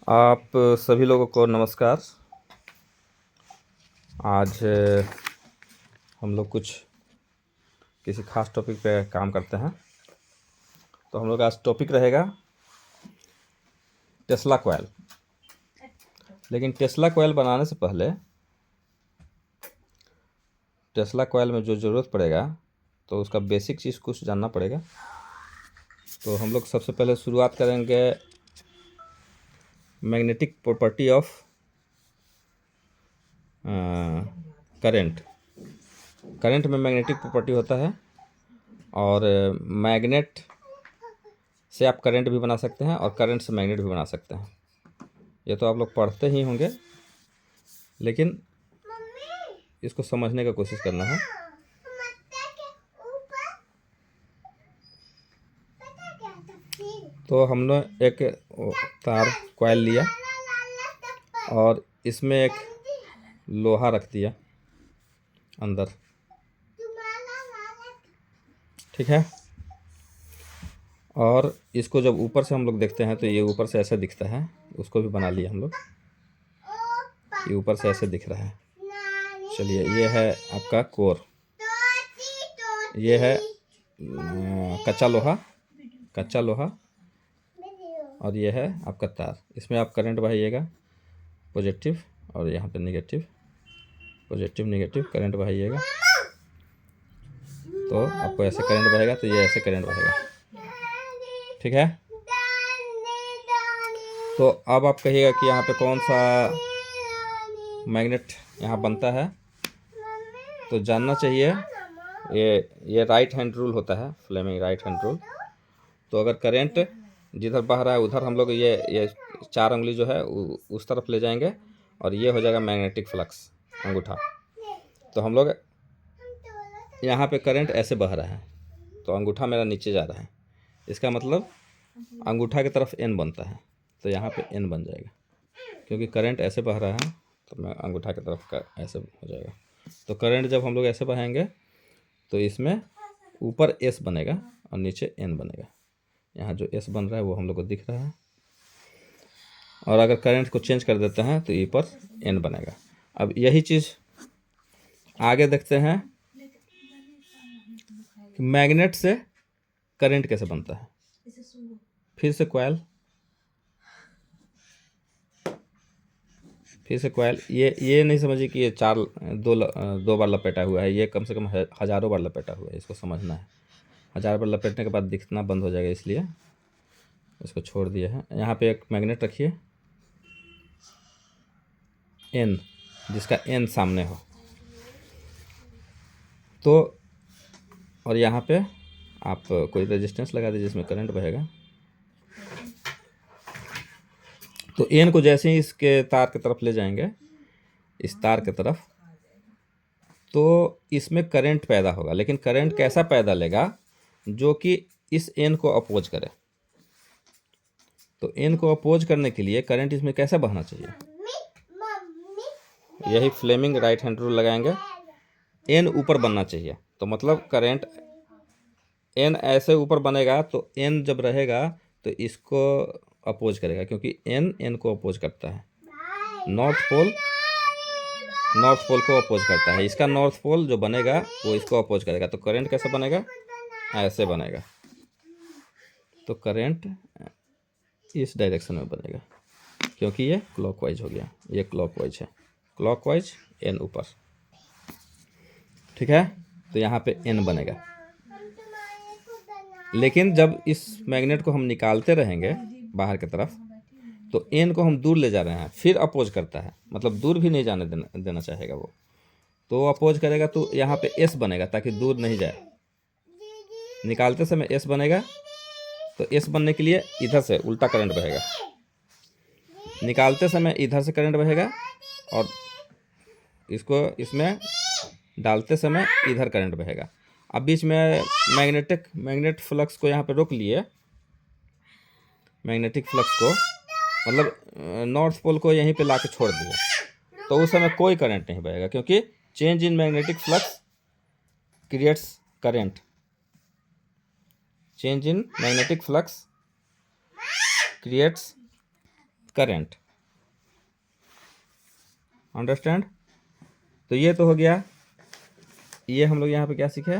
आप सभी लोगों को नमस्कार। आज हम लोग कुछ किसी खास टॉपिक पे काम करते हैं। तो हम लोग आज टॉपिक रहेगा टेस्ला कॉइल। लेकिन टेस्ला कॉइल बनाने से पहले टेस्ला कॉइल में जो ज़रूरत पड़ेगा तो उसका बेसिक चीज़ कुछ जानना पड़ेगा। तो हम लोग सबसे पहले शुरुआत करेंगे magnetic property of current. Current में मैग्नेटिक प्रॉपर्टी होता है और मैग्नेट से आप करंट भी बना सकते हैं और करंट से मैग्नेट भी बना सकते हैं। ये तो आप लोग पढ़ते ही होंगे, लेकिन इसको समझने का कोशिश करना है। तो हमने एक तार कॉइल लिया और इसमें एक लोहा रख दिया अंदर, ठीक है। और इसको जब ऊपर से हम लोग देखते हैं तो ये ऊपर से ऐसा दिखता है। उसको भी बना लिया हम लोग, ये ऊपर से ऐसे दिख रहा है। चलिए, ये है आपका कोर, ये है कच्चा लोहा और ये है आपका तार। इसमें आप करंट बहाइएगा, पॉजिटिव और यहाँ पे नेगेटिव, पॉजिटिव नेगेटिव करंट बहाइएगा तो आपको ऐसे करंट बहेगा, तो ये ऐसे करंट बहेगा, ठीक है। तो अब आप कहिएगा कि यहाँ पे कौन सा मैग्नेट यहाँ बनता है। तो जानना चाहिए, ये राइट हैंड रूल होता है, फ्लेमिंग राइट हैंड रूल। तो अगर करंट जिधर बह रहा है उधर हम लोग ये 4 उंगली जो है उस तरफ ले जाएंगे और ये हो जाएगा मैग्नेटिक फ्लक्स, अंगूठा। तो हम लोग यहाँ पे करंट ऐसे बह रहा है तो अंगूठा मेरा नीचे जा रहा है, इसका मतलब अंगूठा की तरफ एन बनता है। तो यहाँ पे एन बन जाएगा, क्योंकि करंट ऐसे बह रहा है तो मैं अंगूठा की तरफ का ऐसे हो जाएगा। तो करंट जब हम लोग ऐसे बहाएंगे तो इसमें ऊपर एस बनेगा और नीचे एन बनेगा। यहाँ जो एस बन रहा है वो हम लोग को दिख रहा है। और अगर करंट को चेंज कर देते हैं तो ई पर एन बनेगा। अब यही चीज़ आगे देखते हैं कि मैग्नेट से करंट कैसे बनता है। फिर से कॉइल, ये नहीं समझिए कि ये दो बार लपेटा हुआ है। ये कम से कम हज़ारों बार लपेटा हुआ है, इसको समझना है। 1000 बार लपेटने के बाद दिखना बंद हो जाएगा, इसलिए इसको छोड़ दिया है। यहाँ पे एक मैग्नेट रखिए एन, जिसका एन सामने हो। तो और यहाँ पे आप कोई रेजिस्टेंस लगा दीजिए जिसमें करंट बहेगा। तो एन को जैसे ही इसके तार की तरफ ले जाएंगे, इस तार की तरफ, तो इसमें करंट पैदा होगा। लेकिन करंट कैसा पैदा लेगा, जो कि इस एन को अपोज करे। तो एन को अपोज करने के लिए करंट इसमें कैसा बहना चाहिए, यही फ्लेमिंग राइट हैंड रूल लगाएंगे। एन ऊपर बनना चाहिए, तो मतलब करंट एन ऐसे ऊपर बनेगा तो एन जब रहेगा तो इसको अपोज करेगा, क्योंकि एन को अपोज करता है। नॉर्थ पोल को अपोज करता है। इसका नॉर्थ पोल जो बनेगा वो इसको अपोज करेगा। तो करंट कैसे बनेगा, ऐसे बनेगा। तो करंट इस डायरेक्शन में बनेगा, क्योंकि ये क्लॉकवाइज हो गया, ये क्लॉकवाइज है, क्लॉकवाइज एन ऊपर, ठीक है। तो यहाँ पे एन बनेगा। लेकिन जब इस मैग्नेट को हम निकालते रहेंगे बाहर की तरफ, तो एन को हम दूर ले जा रहे हैं, फिर अपोज करता है, मतलब दूर भी नहीं जाने देना चाहेगा वो। तो अपोज करेगा तो यहाँ पे एस बनेगा, ताकि दूर नहीं जाए। निकालते समय एस बनेगा, तो एस बनने के लिए इधर से उल्टा करंट बहेगा। निकालते समय इधर से करंट बहेगा और इसको इसमें डालते समय इधर करंट बहेगा। अब बीच में मैग्नेट फ्लक्स को यहाँ पे रोक लिए। मैग्नेटिक फ्लक्स को मतलब नॉर्थ पोल को यहीं पे ला के छोड़ दिया, तो उस समय कोई करंट नहीं बहेगा, क्योंकि change in magnetic flux creates current. Change in magnetic flux creates current. Understand? तो ये तो हो गया। ये हम लोग यहाँ पे क्या सीखे?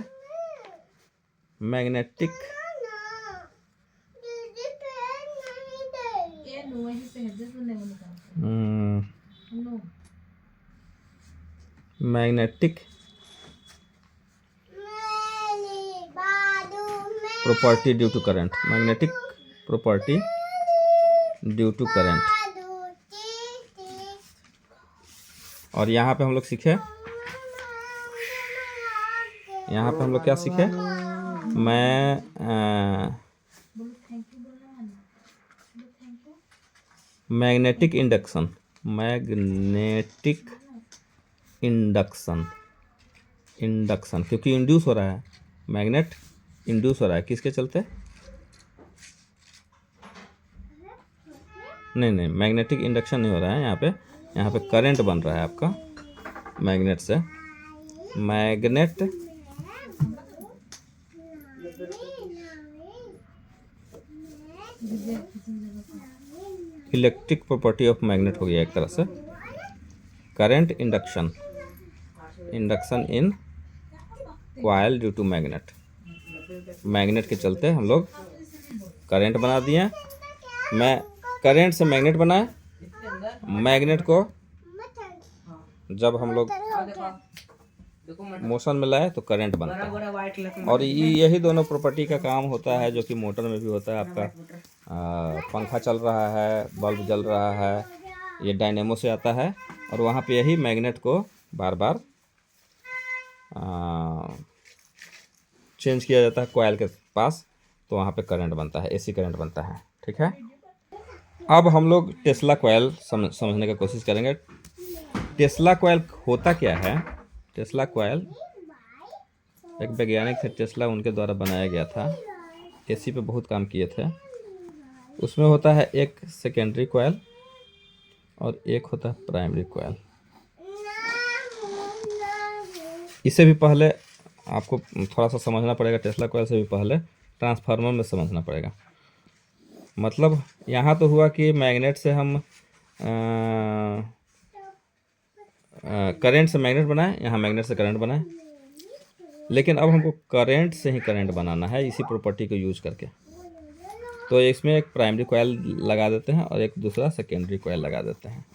Magnetic magnetic property due to current. Magnetic property due to current. और यहाँ पे हम लोग सीखे, यहाँ पे हम लोग क्या सीखे? Magnetic induction. Magnetic induction, induction क्योंकि इंड्यूस हो रहा है, मैग्नेट इंड्यूस हो रहा है किसके चलते? नहीं, मैग्नेटिक इंडक्शन नहीं हो रहा है यहाँ पे करंट बन रहा है आपका मैग्नेट से। Magnet electric property of magnet हो गया एक तरह से। Current induction, induction in coil due to magnet. Magnet के चलते हम लोग करंट बना दिए। मैं करंट से मैग्नेट बनाए, मैग्नेट को जब हम लोग मोशन में लाए तो करंट बनता है। और यही दोनों प्रॉपर्टी का काम होता है जो कि मोटर में भी होता है। आपका पंखा चल रहा है, बल्ब जल रहा है, ये डायनेमो से आता है और वहाँ पे यही मैग्नेट को बार बार चेंज किया जाता है कॉइल के पास, तो वहाँ पे करंट बनता है, एसी करंट बनता है। ठीक है, अब हम लोग टेस्ला कॉइल समझने की कोशिश करेंगे। टेस्ला कॉइल होता क्या है? टेस्ला कॉइल एक वैज्ञानिक थे टेस्ला, उनके द्वारा बनाया गया था। एसी पे बहुत काम किए थे। उसमें होता है एक सेकेंडरी कॉइल और एक होता है प्राइमरी कॉइल। इससे भी पहले आपको थोड़ा सा समझना पड़ेगा, टेस्ला कॉइल से भी पहले ट्रांसफार्मर में समझना पड़ेगा। मतलब यहाँ तो हुआ कि मैग्नेट से हम करंट से मैग्नेट बनाए, यहाँ मैग्नेट से करंट बनाए, लेकिन अब हमको करंट से ही करंट बनाना है इसी प्रॉपर्टी को यूज करके। तो इसमें एक प्राइमरी कॉइल लगा देते हैं और एक दूसरा सेकेंडरी कॉइल लगा देते हैं।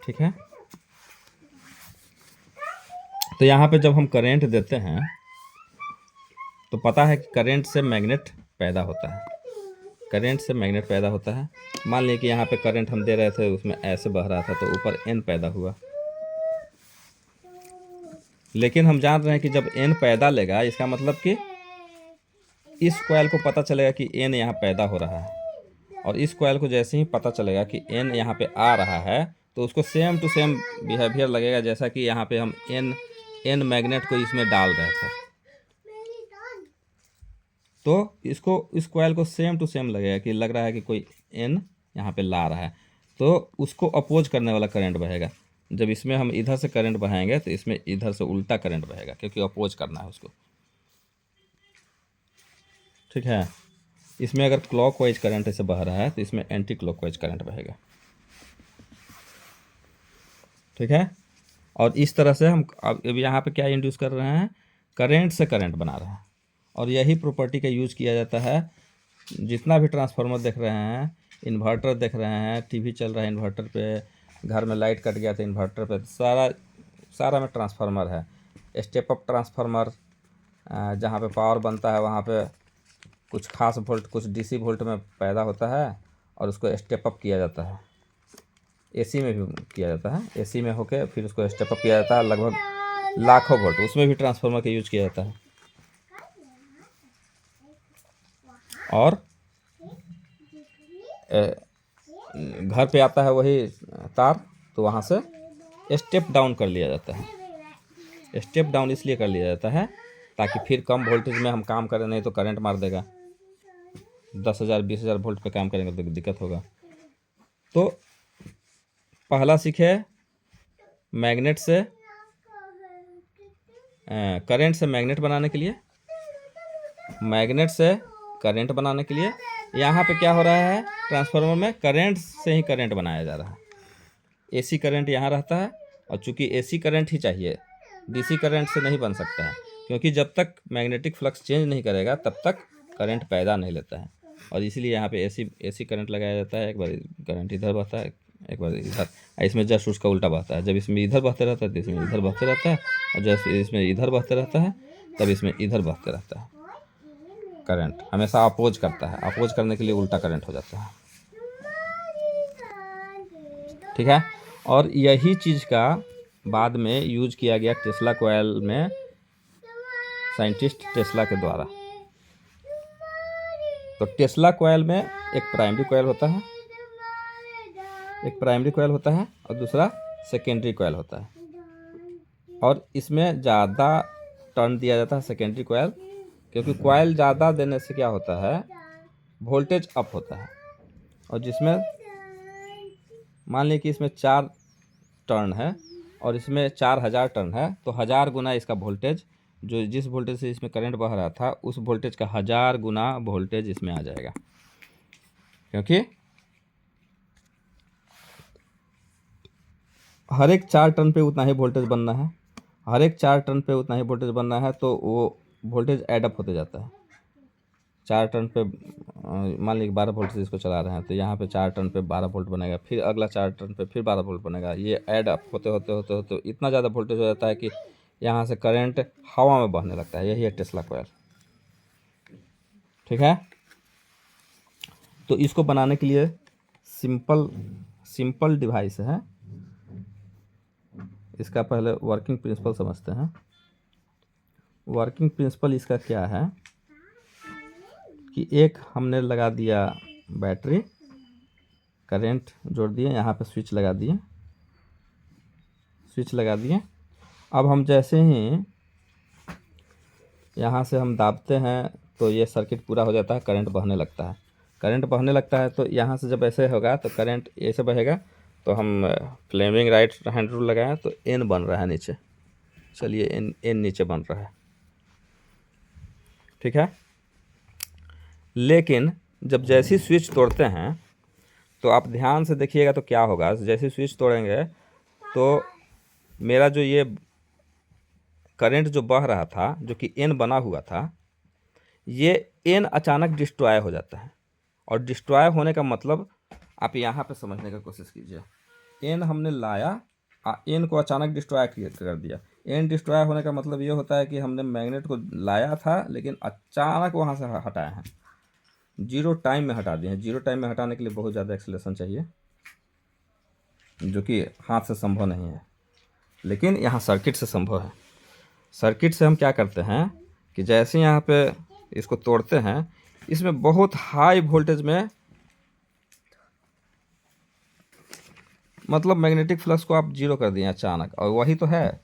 ठीक है, तो यहाँ पे जब हम करंट देते हैं तो पता है कि करंट से मैग्नेट पैदा होता है। करंट से मैग्नेट पैदा होता है। मान लीजिए कि यहाँ पे करंट हम दे रहे थे, उसमें ऐसे बह रहा था तो ऊपर एन पैदा हुआ। लेकिन हम जान रहे हैं कि जब एन पैदा लेगा, इसका मतलब कि इस कॉइल को पता चलेगा कि एन यहाँ पैदा हो रहा है, और इस कॉइल को जैसे ही पता चलेगा कि एन यहाँ पे आ रहा है तो उसको सेम टू सेम बिहेवियर लगेगा जैसा कि यहाँ पे हम एन मैग्नेट को इसमें डाल रहे थे। तो इसको, इस कॉइल को सेम टू सेम लगेगा कि लग रहा है कि कोई एन यहाँ पे ला रहा है, तो उसको अपोज करने वाला करंट बहेगा। जब इसमें हम इधर से करंट बहाएंगे तो इसमें इधर से उल्टा करंट बहेगा, क्योंकि अपोज करना है उसको। ठीक है, इसमें अगर क्लॉकवाइज करंट ऐसे बह रहा है तो इसमें एंटी क्लॉकवाइज करंट बहेगा। ठीक है, और इस तरह से हम अब यहाँ पे क्या इंड्यूस कर रहे हैं? करंट से करंट बना रहे हैं। और यही प्रॉपर्टी का यूज किया जाता है। जितना भी ट्रांसफार्मर देख रहे हैं, इन्वर्टर देख रहे हैं, टीवी चल रहा है इन्वर्टर पे, घर में लाइट कट गया तो इन्वर्टर पे, सारा में ट्रांसफार्मर है। स्टेप अप ट्रांसफार्मर, जहाँ पे पावर बनता है वहाँ पे कुछ खास वोल्ट, कुछ डीसी वोल्ट में पैदा होता है और उसको स्टेप अप किया जाता है। एसी में भी किया जाता है, एसी में होके फिर उसको स्टेप अप किया जाता है लगभग लाखों वोल्ट, उसमें भी ट्रांसफार्मर का यूज किया जाता है। और घर पे आता है वही तार, तो वहाँ से स्टेप डाउन कर लिया जाता है। स्टेप डाउन इसलिए कर लिया जाता है ताकि फिर कम वोल्टेज में हम काम करें, नहीं तो करंट मार देगा। 10,000 20,000 वोल्ट पे काम करेंगे तो दिक्कत होगा। तो पहला सीखे मैग्नेट से करंट से मैग्नेट बनाने के लिए, मैग्नेट से करंट बनाने के लिए यहाँ पे क्या हो रहा है, ट्रांसफार्मर में करंट से ही करंट बनाया जा रहा है। एसी करंट यहाँ रहता है, और चूंकि एसी करंट ही चाहिए, डीसी करंट से नहीं बन सकता है, क्योंकि जब तक मैग्नेटिक फ्लक्स चेंज नहीं करेगा तब तक करंट पैदा नहीं लेता है। और इसीलिए यहाँ पे एसी करंट लगाया जाता है। एक बार करंट इधर बहता है, एक बार इधर, इसमें जस्ट उसका उल्टा बहता है। जब इसमें इधर बहते रहता है तो इसमें इधर बहते रहता है, और जब इसमें इधर बहते रहता है तब इसमें इधर बहते रहता है। करंट हमेशा अपोज करता है, अपोज करने के लिए उल्टा करंट हो जाता है। ठीक है। और यही चीज़ का बाद में यूज किया गया टेस्ला कॉइल में, साइंटिस्ट टेस्ला के द्वारा। तो टेस्ला कॉइल में एक प्राइमरी कॉइल होता है, और दूसरा सेकेंडरी कॉइल होता है। और इसमें ज़्यादा टर्न दिया जाता है सेकेंडरी कॉइल, क्योंकि कॉइल ज़्यादा देने से क्या होता है, वोल्टेज अप होता है। और जिसमें मान लीजिए कि इसमें 4 टर्न है और इसमें 4000 टर्न है, तो 1000 गुना इसका वोल्टेज, जो जिस वोल्टेज से इसमें करंट बह रहा था उस वोल्टेज का 1000 गुना वोल्टेज इसमें आ जाएगा। क्योंकि हर एक 4 टर्न पे उतना ही वोल्टेज बनना है, तो वो वोल्टेज एडअप होते जाता है। 4 टर्न पे मान लीजिए 12 वोल्ट से इसको चला रहे हैं, तो यहाँ पे 4 टर्न पे 12 वोल्ट बनेगा, फिर अगला 4 टर्न पे फिर 12 वोल्ट बनेगा। ये ऐड अप होते होते इतना ज़्यादा वोल्टेज हो जाता है कि यहाँ से करंट हवा में बहने लगता है। यही है टेस्ला कॉइल। ठीक है। तो इसको बनाने के लिए सिंपल डिवाइस है। इसका पहले वर्किंग प्रिंसिपल समझते हैं। वर्किंग प्रिंसिपल इसका क्या है कि एक हमने लगा दिया बैटरी, करंट जोड़ दिए, यहाँ पे स्विच लगा दिए। अब हम जैसे ही यहाँ से हम दाबते हैं तो ये सर्किट पूरा हो जाता है, करंट बहने लगता है। तो यहाँ से जब ऐसे होगा तो करंट ऐसे बहेगा। तो हम फ्लेमिंग राइट हैंड रूल लगाएं तो एन बन रहा है नीचे। चलिए एन नीचे बन रहा है। ठीक है। लेकिन जब जैसी स्विच तोड़ते हैं तो आप ध्यान से देखिएगा तो क्या होगा, जैसे स्विच तोड़ेंगे तो मेरा जो ये करंट जो बह रहा था, जो कि एन बना हुआ था, ये एन अचानक डिस्ट्रॉय हो जाता है। और डिस्ट्रॉय होने का मतलब आप यहाँ पे समझने का कोशिश कीजिए। एन हमने लाया, एन को अचानक डिस्ट्रॉय कर दिया। एन डिस्ट्रॉय होने का मतलब ये होता है कि हमने मैग्नेट को लाया था लेकिन अचानक वहाँ से हटाया है, 0 टाइम में हटा दिए हैं। 0 टाइम में हटाने के लिए बहुत ज़्यादा एक्सेलरेशन चाहिए, जो कि हाथ से संभव नहीं है, लेकिन यहाँ सर्किट से संभव है। सर्किट से हम क्या करते हैं कि जैसे यहाँ पे इसको तोड़ते हैं, इसमें बहुत हाई वोल्टेज में, मतलब मैग्नेटिक फ्लक्स को आप 0 कर दिए अचानक। और वही तो है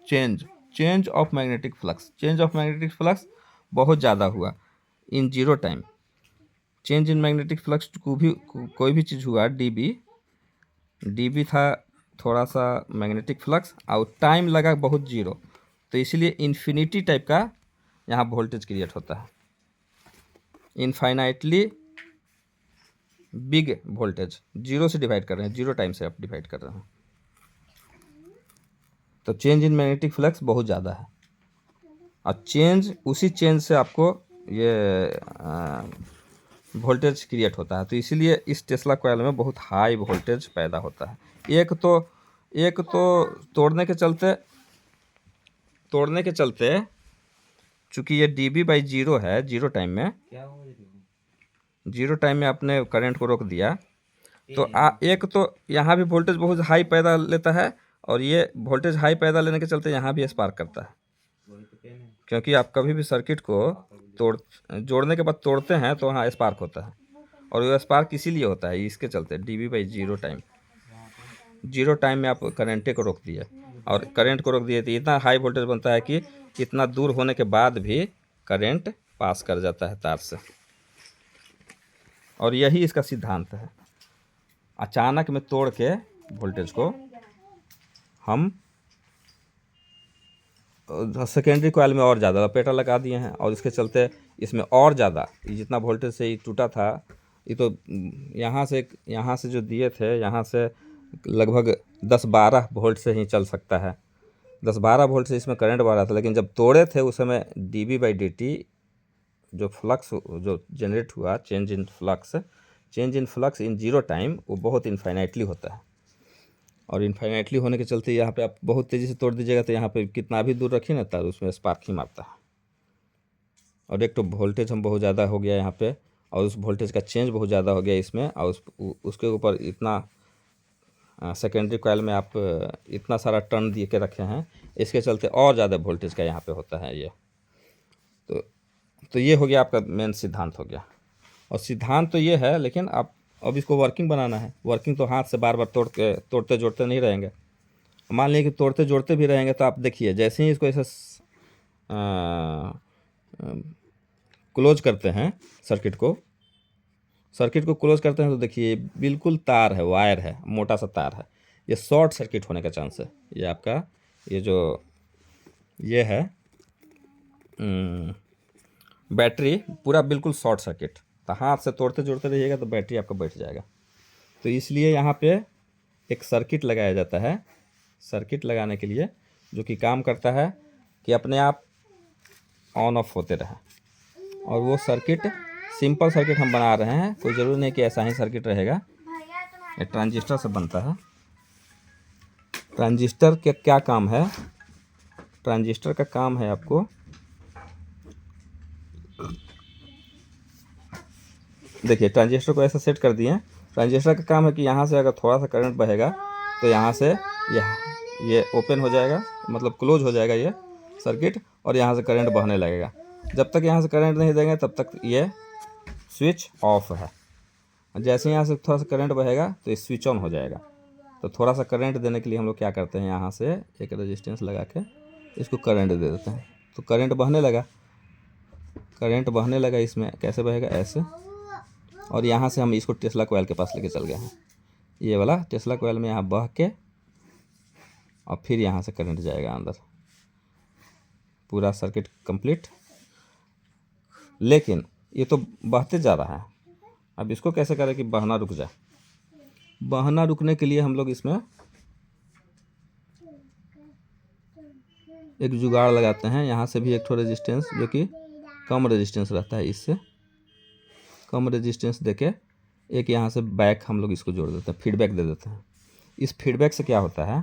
चेंज ऑफ मैग्नेटिक फ्लक्स बहुत ज़्यादा हुआ इन 0 time. Change in magnetic flux कोई भी चीज़ हुआ, डीबी था थोड़ा सा मैग्नेटिक फ्लक्स, और टाइम लगा बहुत 0, तो इसलिए इन्फिनिटी टाइप का यहाँ वोल्टेज क्रिएट होता है। इनफाइनाइटली बिग वोल्टेज, 0 से डिवाइड कर रहे हैं, 0 टाइम से आप डिवाइड कर रहे हैं, तो चेंज इन मैग्नेटिक फ्लक्स बहुत ज़्यादा है। और उसी चेंज से आपको ये वोल्टेज क्रिएट होता है। तो इसीलिए इस टेस्ला कॉइल में बहुत हाई वोल्टेज पैदा होता है। एक तो तोड़ने के चलते चूँकि ये dB/0 है, 0 टाइम में आपने करंट को रोक दिया, तो एक तो यहाँ भी वोल्टेज बहुत हाई पैदा लेता है, और ये वोल्टेज हाई पैदा लेने के चलते यहाँ भी स्पार्क करता है। क्योंकि आप कभी भी सर्किट को जोड़ने के बाद तोड़ते हैं तो वहाँ स्पार्क होता है, और वो स्पार्क इसीलिए होता है, इसके चलते dB/0 टाइम। 0 टाइम में आप करंटे को रोक दिए, और करंट को रोक दिए तो इतना हाई वोल्टेज बनता है कि इतना दूर होने के बाद भी करंट पास कर जाता है तार से। और यही इसका सिद्धांत है। अचानक में तोड़ के वोल्टेज को हम सेकेंडरी कॉइल में और ज़्यादा लपेटा लगा दिए हैं, और इसके चलते इसमें और ज़्यादा जितना वोल्टेज से ये टूटा था, ये तो यहाँ से जो दिए थे, यहाँ से लगभग 10-12 वोल्ट से ही चल सकता है। 10-12 वोल्ट से इसमें करंट बह रहा था, लेकिन जब तोड़े थे उस समय dB/dt जो फ्लक्स जो जनरेट हुआ, change in flux in zero time, वो बहुत इन्फाइनाइटली होता है। और इन्फाइनाइटली होने के चलते यहाँ पे आप बहुत तेज़ी से तोड़ दीजिएगा तो यहाँ पे कितना भी दूर रखिए ना तार, उसमें स्पार्क ही मारता है। और एक तो वोल्टेज हम बहुत ज़्यादा हो गया यहाँ पे, और उस वोल्टेज का चेंज बहुत ज़्यादा हो गया इसमें, और उसके ऊपर इतना सेकेंडरी कॉइल में आप इतना सारा टर्न दिए के रखे हैं, इसके चलते और ज़्यादा वोल्टेज का यहाँ पे होता है ये। तो ये हो गया आपका मेन सिद्धांत हो गया। और सिद्धांत तो ये है, लेकिन आप अब इसको वर्किंग बनाना है। वर्किंग तो हाथ से बार बार तोड़ते जोड़ते नहीं रहेंगे। मान लीजिए कि तोड़ते जोड़ते भी रहेंगे तो आप देखिए, जैसे ही इसको ऐसे क्लोज करते हैं सर्किट को क्लोज करते हैं, तो देखिए बिल्कुल तार है, वायर है, मोटा सा तार है, ये शॉर्ट सर्किट होने का चांस है। ये आपका ये है बैटरी पूरा बिल्कुल शॉर्ट सर्किट। तो हाथ से तोड़ते जोड़ते रहिएगा तो बैटरी आपका बैठ जाएगा। तो इसलिए यहाँ पे एक सर्किट लगाया जाता है। सर्किट लगाने के लिए जो कि काम करता है कि अपने आप ऑन ऑफ होते रहे। और वो सर्किट सिंपल सर्किट हम बना रहे हैं, कोई ज़रूरी नहीं कि ऐसा ही सर्किट रहेगा। ये ट्रांजिस्टर से बनता है। ट्रांजिस्टर के क्या काम है? ट्रांजिस्टर का काम है, आपको देखिए ट्रांजिस्टर को ऐसा सेट कर दिए। ट्रांजिस्टर का काम है कि यहाँ से अगर थोड़ा सा करंट बहेगा तो यहाँ से ये ओपन हो जाएगा, मतलब क्लोज हो जाएगा ये सर्किट, और यहाँ से करंट बहने लगेगा। जब तक यहाँ से करंट नहीं देंगे तब तक ये स्विच ऑफ है। जैसे यहाँ से थोड़ा सा करंट बहेगा तो ये स्विच ऑन हो जाएगा। तो थोड़ा सा करंट देने के लिए हम लोग क्या करते हैं, यहाँ से एक रेजिस्टेंस लगा के इसको करंट दे देते हैं। तो करंट बहने लगा। इसमें कैसे बहेगा? ऐसे। और यहाँ से हम इसको टेस्ला कॉइल के पास लेके चल गए हैं। ये वाला टेस्ला कॉइल में यहाँ बह के, और फिर यहाँ से करंट जाएगा अंदर, पूरा सर्किट कंप्लीट। लेकिन ये तो बहते जा रहा है। अब इसको कैसे करें कि बहना रुक जाए? बहना रुकने के लिए हम लोग इसमें एक जुगाड़ लगाते हैं। यहाँ से भी एक थोड़ा रेजिस्टेंस, जो कि कम रेजिस्टेंस रहता है, इससे कम रेजिस्टेंस देके एक यहाँ से बैक हम लोग इसको जोड़ देते हैं, फीडबैक दे देते हैं। इस फीडबैक से क्या होता है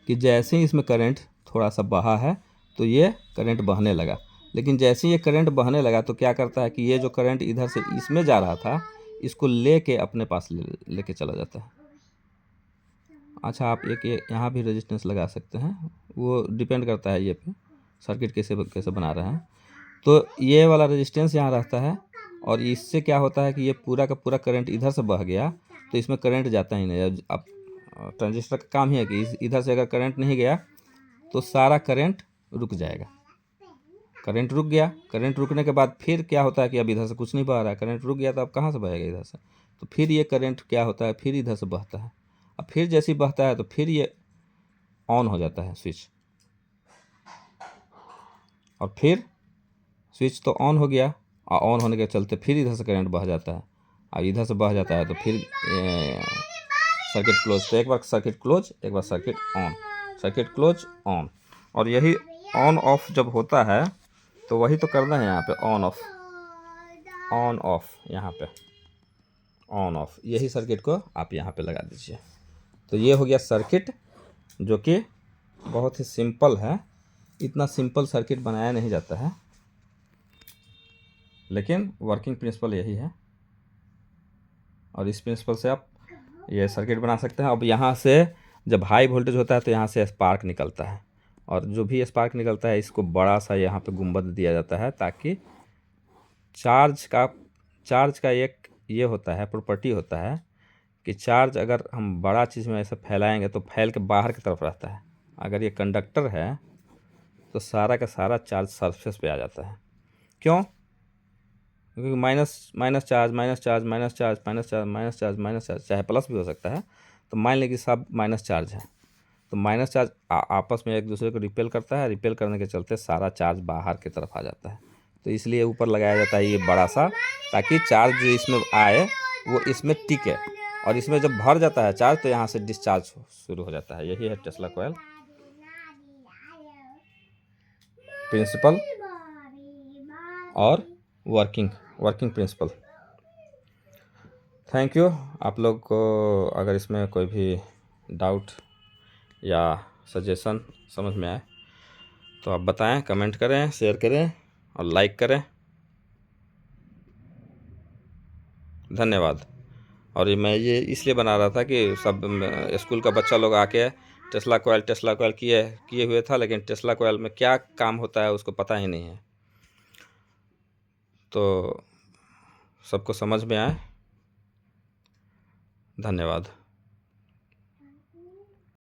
कि जैसे ही इसमें करंट थोड़ा सा बहा है तो ये करंट बहने लगा। लेकिन जैसे ही ये करंट बहने लगा तो क्या करता है कि ये जो करंट इधर से इसमें जा रहा था, इसको लेके अपने पास लेके चला जाता है। अच्छा, आप एक यहाँ भी रेजिस्टेंस लगा सकते हैं, वो डिपेंड करता है ये पे सर्किट कैसे बना रहे हैं। तो ये वाला रेजिस्टेंस यहाँ रहता है, और इससे क्या होता है कि ये पूरा का पूरा करंट इधर से बह गया तो इसमें करंट जाता ही नहीं। अब ट्रांजिस्टर का काम ही है कि इधर से अगर करंट नहीं गया तो सारा करंट रुक जाएगा। करंट रुक गया। करंट रुकने के बाद फिर क्या होता है कि अब इधर से कुछ नहीं बह रहा है, करंट रुक गया तो अब कहाँ से बहेगा? इधर से। तो फिर ये करंट क्या होता है, फिर इधर से बहता है। अब फिर जैसे ही बहता है तो फिर ये ऑन हो जाता है स्विच, और फिर स्विच तो ऑन हो गया, और ऑन होने के चलते फिर इधर से करंट बह जाता है, और इधर से बह जाता है तो फिर सर्किट क्लोज। तो एक बार सर्किट क्लोज, एक बार circuit on, circuit close on. और यही ऑन ऑफ जब होता है तो वही तो करना है यहाँ पे, ऑन ऑफ यहाँ पे ऑन ऑफ, यही सर्किट को आप यहाँ पे लगा दीजिए। तो ये हो गया सर्किट, जो कि बहुत ही सिंपल है। इतना सिंपल सर्किट बनाया नहीं जाता है, लेकिन वर्किंग प्रिंसिपल यही है, और इस प्रिंसिपल से आप ये सर्किट बना सकते हैं। अब यहाँ से जब हाई वोल्टेज होता है तो यहाँ से स्पार्क निकलता है, और जो भी स्पार्क निकलता है इसको बड़ा सा यहाँ पे गुंबद दिया जाता है, ताकि चार्ज का एक ये होता है, प्रॉपर्टी होता है कि चार्ज अगर हम बड़ा चीज़ में ऐसे फैलाएंगे तो फैल के बाहर की तरफ रहता है। अगर ये कंडक्टर है तो सारा का सारा चार्ज सरफेस पे आ जाता है। क्यों? क्योंकि माइनस चार्ज, चाहे प्लस भी हो सकता है। तो मान लें कि सब माइनस चार्ज है, तो माइनस चार्ज आपस में एक दूसरे को रिपेल करता है, रिपेल करने के चलते सारा चार्ज बाहर की तरफ आ जाता है। तो इसलिए ऊपर लगाया जाता है ये बड़ा सा, ताकि चार्ज जो इसमें आए वो इसमें टिके, और इसमें जब भर जाता है चार्ज तो यहाँ से डिस्चार्ज शुरू हो जाता है। यही है टेस्ला कॉइल प्रिंसिपल और वर्किंग प्रिंसिपल। Thank you. आप लोग को अगर इसमें कोई भी डाउट या सजेशन समझ में आए तो आप बताएं, कमेंट करें, शेयर करें और लाइक करें। धन्यवाद। और मैं ये इसलिए बना रहा था कि सब स्कूल का बच्चा लोग आके टेस्ला कॉइल किए हुए था, लेकिन टेस्ला कॉइल में क्या काम होता है उसको पता ही नहीं है। तो सबको समझ में आए। धन्यवाद।